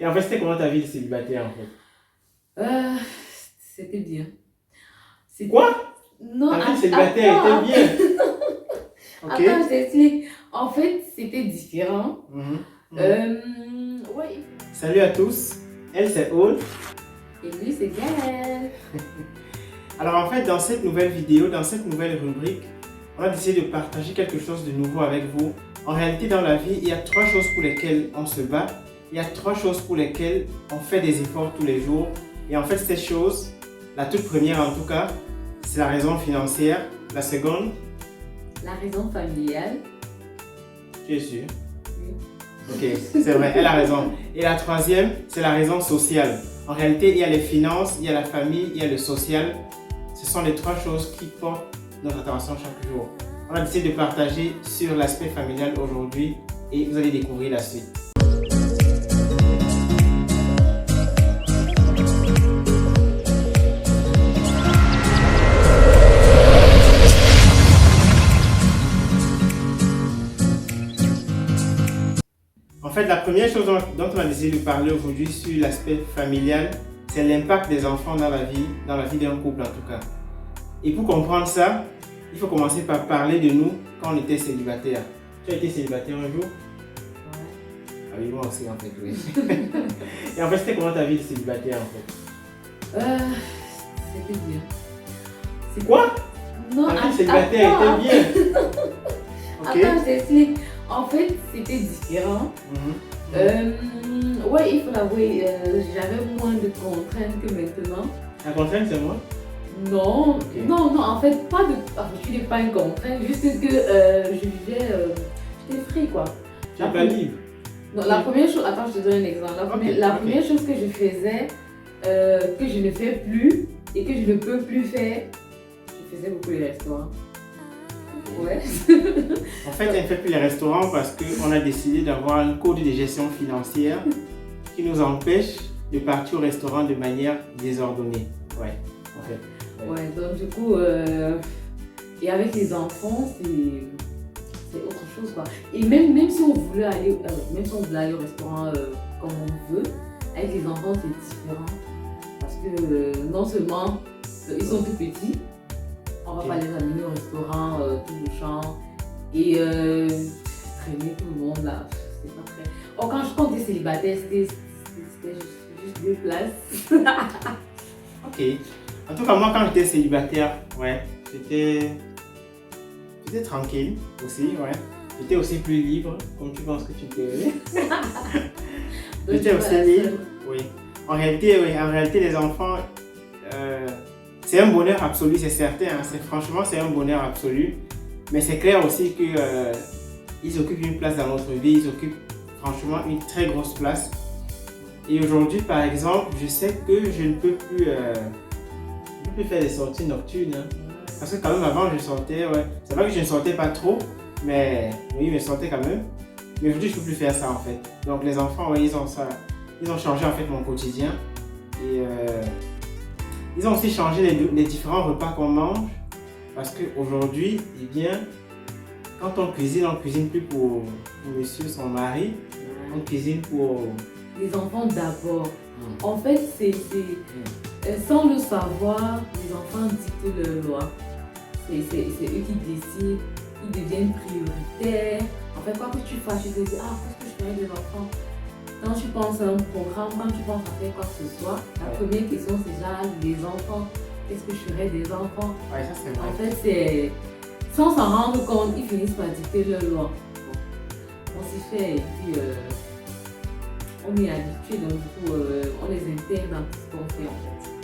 Et en fait, c'était comment ta vie de célibataire en fait? C'était bien. C'était- Quoi? Non, Ta vie de célibataire attends, était bien. Ok. attends, je t'explique. En fait, c'était différent. Mhm. Ouais. Salut à tous. Elle, c'est Aude. Et lui, c'est Gaël. Alors en fait, dans cette nouvelle vidéo, dans cette nouvelle rubrique, on a décidé de partager quelque chose de nouveau avec vous. En réalité, dans la vie, il y a 3 choses pour lesquelles on se bat. Il y a 3 choses pour lesquelles on fait des efforts tous les jours. Et en fait, ces choses, la toute première en tout cas, c'est la raison financière. La seconde, La raison familiale. tu es sûr? Oui. Ok, c'est vrai, elle a raison. Et la troisième, c'est la raison sociale. En réalité, il y a les finances, il y a la famille, il y a le social. Ce sont les 3 choses qui portent notre attention chaque jour. On a décidé de partager sur l'aspect familial aujourd'hui et vous allez découvrir la suite. En fait, la première chose dont on a décidé de parler aujourd'hui sur l'aspect familial, c'est l'impact des enfants dans la vie d'un couple en tout cas. Et pour comprendre ça, il faut commencer par parler de nous quand on était célibataire. Tu as été célibataire un jour? Ouais. Ah oui, moi aussi en fait, oui. Et en fait, c'était comment ta vie de célibataire en fait? C'était bien. C'était- Quoi? Non, Ta vie de célibataire attends. était bien. Ok. Attends, je t'explique. En fait, c'était différent. Ouais, il faut l'avouer, j'avais moins de contraintes que maintenant. La contrainte, c'est moi? Non, Ok. non, en fait, pas de. Enfin, je n'ai pas une contrainte, juste que je vivais. J'étais free, quoi. Tu n'es pas libre. Non, la première chose. Attends, je te donne un exemple. La Ok. première chose que je faisais, que je ne fais plus et que je ne peux plus faire, je faisais beaucoup les restaurants. Ouais. En fait, elle ne fait plus les restaurants parce qu'on a décidé d'avoir un code de gestion financière qui nous empêche de partir au restaurant de manière désordonnée. Ouais, en fait. Ouais, donc du coup, et avec les enfants, c'est autre chose, quoi. Et même si on voulait aller, au restaurant comme on veut, avec les enfants, c'est différent. Parce que non seulement ils sont tout petits, on va Ok. pas les amener au restaurant tout le champ et traîner tout le monde là, c'est pas très. Oh, quand j'étais célibataire, c'était juste 2 places. Ok. En tout cas, moi, quand j'étais célibataire, ouais, j'étais tranquille aussi, ouais. J'étais aussi plus libre, comme tu penses que tu peux. Donc, J'étais tu aussi vois, la libre, seule. oui. En réalité, les enfants, c'est un bonheur absolu, c'est certain. Hein. Franchement, c'est un bonheur absolu. Mais c'est clair aussi que ils occupent une place dans notre vie. Ils occupent franchement une très grosse place. Et aujourd'hui, par exemple, je sais que je ne peux plus faire des sorties nocturnes. Hein. Parce que quand même, avant, je sortais. Ouais. C'est vrai que je ne sortais pas trop, mais oui, je sortais quand même. Mais aujourd'hui, je ne peux plus faire ça en fait. Donc les enfants, ouais, ils ont ça. Ils ont changé en fait mon quotidien. Et ils ont aussi changé les différents repas qu'on mange. Parce qu'aujourd'hui, eh bien, quand on cuisine plus pour monsieur, son mari. On cuisine pour... Les enfants d'abord. En fait, sans le savoir, les enfants dictent leur loi. C'est eux qui décident, ils deviennent prioritaires. En fait, quoi que tu fasses, tu te dis, ah, qu'est-ce que je ferais des enfants? Quand tu penses à un programme, quand tu penses à faire quoi que ce soit, la première question c'est déjà les enfants. Qu'est-ce que je ferais des enfants? Ouais, ça c'est vrai. En fait, c'est sans s'en rendre compte, ils finissent par dicter leur loi. On s'y fait et puis on est habitué, donc du coup, on les intègre dans tout ce qu'on fait en fait.